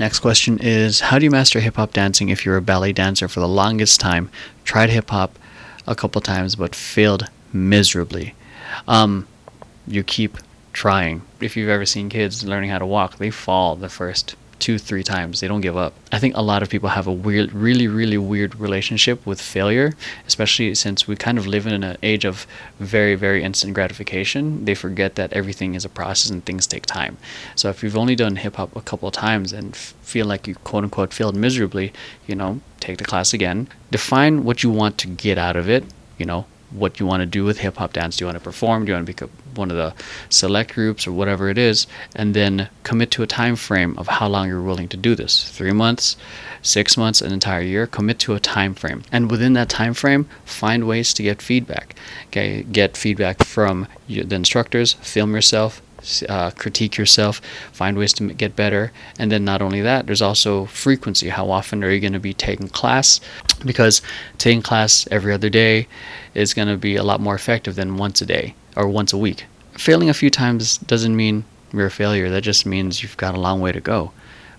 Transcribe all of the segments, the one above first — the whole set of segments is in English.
Next question is, how do you master hip-hop dancing if you're a ballet dancer for the longest time? Tried hip-hop a couple times but failed miserably. You keep trying. If you've ever seen kids learning how to walk, they fall the first 2-3 times. They don't give up. I think a lot of people have a weird, really weird relationship with failure, especially since we kind of live in an age of very instant gratification. They forget that everything is a process and things take time. So if you've only done hip hop a couple of times and feel like you quote unquote failed miserably, take the class again. Define what you want to get out of it, what you want to do with hip-hop dance. Do you want to perform? Do you want to become one of the select groups or whatever it is? And then commit to a time frame of how long you're willing to do this. 3 months, 6 months, an entire year. Commit to a time frame. And within that time frame, find ways to get feedback. Okay, get feedback from the instructors, film yourself, critique yourself, find ways to get better. And then not only that, there's also frequency. How often are you going to be taking class? Because taking class every other day is going to be a lot more effective than once a day or once a week. Failing a few times doesn't mean you're a failure. That just means you've got a long way to go.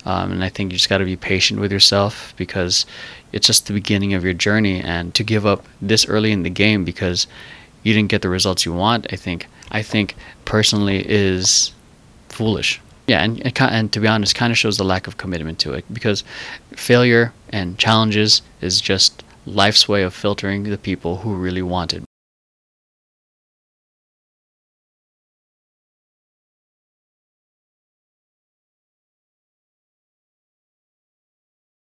And I think you just got to be patient with yourself, because it's just the beginning of your journey. And to give up this early in the game because you didn't get the results you want, I think personally is foolish. Yeah, and to be honest, kind of shows the lack of commitment to it, because failure and challenges is just life's way of filtering the people who really want it.